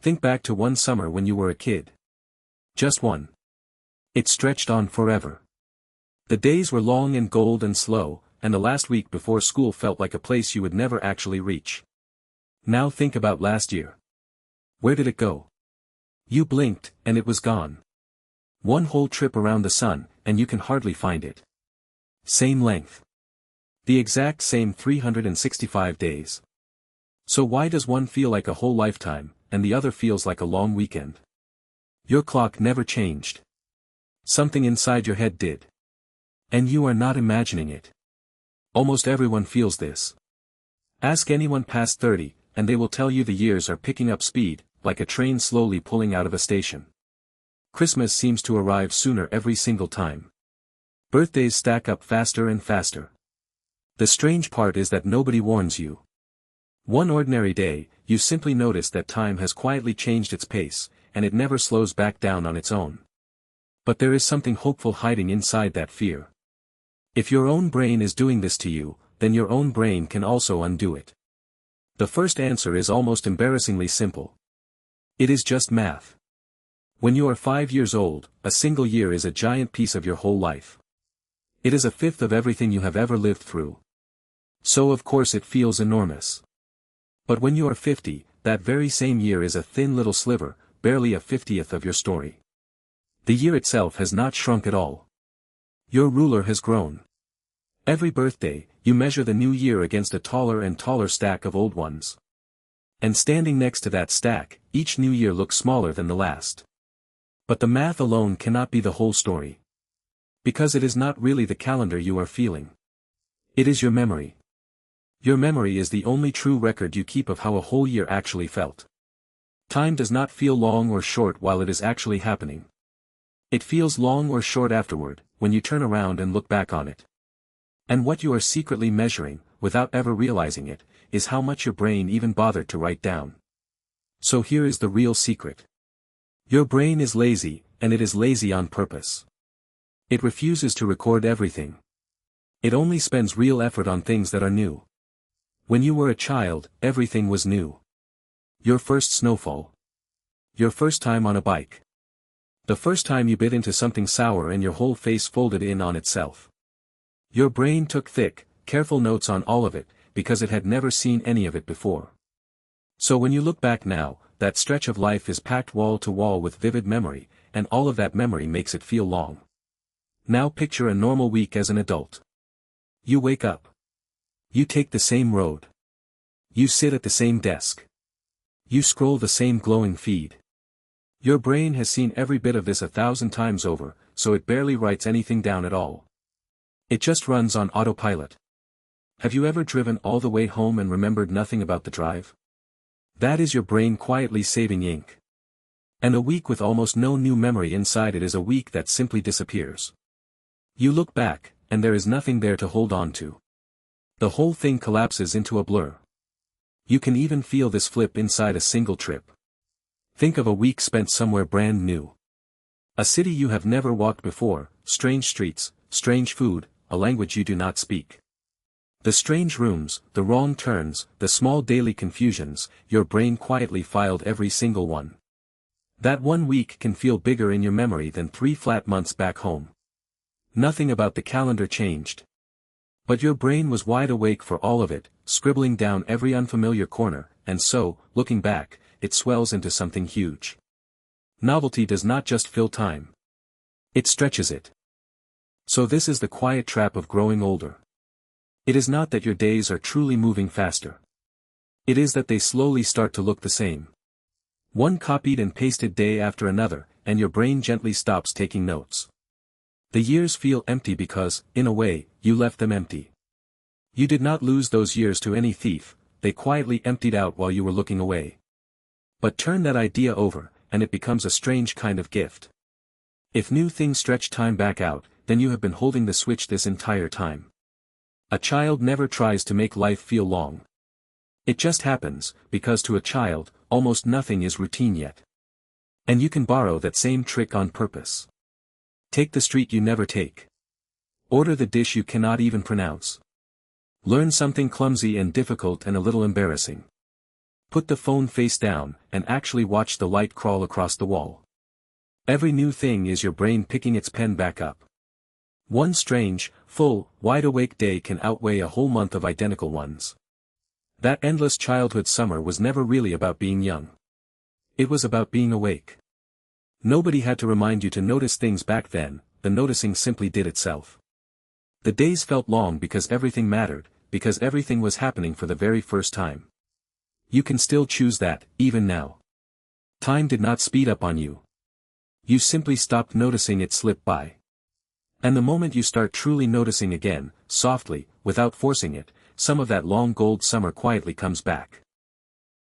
Think back to one summer when you were a kid. Just one. It stretched on forever. The days were long and cold and slow, and the last week before school felt like a place you would never actually reach. Now think about last year. Where did it go? You blinked, and it was gone. One whole trip around the sun, and you can hardly find it. Same length. The exact same 365 days. So why does one feel like a whole lifetime, and the other feels like a long weekend? Your clock never changed. Something inside your head did. And you are not imagining it. Almost everyone feels this. Ask anyone past 30, and they will tell you the years are picking up speed, like a train slowly pulling out of a station. Christmas seems to arrive sooner every single time. Birthdays stack up faster and faster. The strange part is that nobody warns you. One ordinary day, you simply notice that time has quietly changed its pace, and it never slows back down on its own. But there is something hopeful hiding inside that fear. If your own brain is doing this to you, then your own brain can also undo it. The first answer is almost embarrassingly simple. It is just math. When you are 5 years old, a single year is a giant piece of your whole life. It is a fifth of everything you have ever lived through. So of course it feels enormous. But when you are 50, that very same year is a thin little sliver, barely a 50th of your story. The year itself has not shrunk at all. Your ruler has grown. Every birthday, you measure the new year against a taller and taller stack of old ones. And standing next to that stack, each new year looks smaller than the last. But the math alone cannot be the whole story. Because it is not really the calendar you are feeling. It is your memory. Your memory is the only true record you keep of how a whole year actually felt. Time does not feel long or short while it is actually happening. It feels long or short afterward, when you turn around and look back on it. And what you are secretly measuring, without ever realizing it, is how much your brain even bothered to write down. So here is the real secret. Your brain is lazy, and it is lazy on purpose. It refuses to record everything. It only spends real effort on things that are new. When you were a child, everything was new. Your first snowfall. Your first time on a bike. The first time you bit into something sour and your whole face folded in on itself. Your brain took thick, careful notes on all of it, because it had never seen any of it before. So when you look back now, that stretch of life is packed wall to wall with vivid memory, and all of that memory makes it feel long. Now picture a normal week as an adult. You wake up. You take the same road. You sit at the same desk. You scroll the same glowing feed. Your brain has seen every bit of this 1,000 times over, so it barely writes anything down at all. It just runs on autopilot. Have you ever driven all the way home and remembered nothing about the drive? That is your brain quietly saving ink. And a week with almost no new memory inside it is a week that simply disappears. You look back, and there is nothing there to hold on to. The whole thing collapses into a blur. You can even feel this flip inside a single trip. Think of a week spent somewhere brand new. A city you have never walked before, strange streets, strange food, a language you do not speak. The strange rooms, the wrong turns, the small daily confusions, your brain quietly filed every single one. That one week can feel bigger in your memory than 3 flat months back home. Nothing about the calendar changed. But your brain was wide awake for all of it, scribbling down every unfamiliar corner, and so, looking back, it swells into something huge. Novelty does not just fill time. It stretches it. So this is the quiet trap of growing older. It is not that your days are truly moving faster. It is that they slowly start to look the same. One copied and pasted day after another, and your brain gently stops taking notes. The years feel empty because, in a way, you left them empty. You did not lose those years to any thief, they quietly emptied out while you were looking away. But turn that idea over, and it becomes a strange kind of gift. If new things stretch time back out, then you have been holding the switch this entire time. A child never tries to make life feel long. It just happens, because to a child, almost nothing is routine yet. And you can borrow that same trick on purpose. Take the street you never take. Order the dish you cannot even pronounce. Learn something clumsy and difficult and a little embarrassing. Put the phone face down, and actually watch the light crawl across the wall. Every new thing is your brain picking its pen back up. One strange, full, wide-awake day can outweigh a whole month of identical ones. That endless childhood summer was never really about being young. It was about being awake. Nobody had to remind you to notice things back then, the noticing simply did itself. The days felt long because everything mattered, because everything was happening for the very first time. You can still choose that, even now. Time did not speed up on you. You simply stopped noticing it slip by. And the moment you start truly noticing again, softly, without forcing it, some of that long gold summer quietly comes back.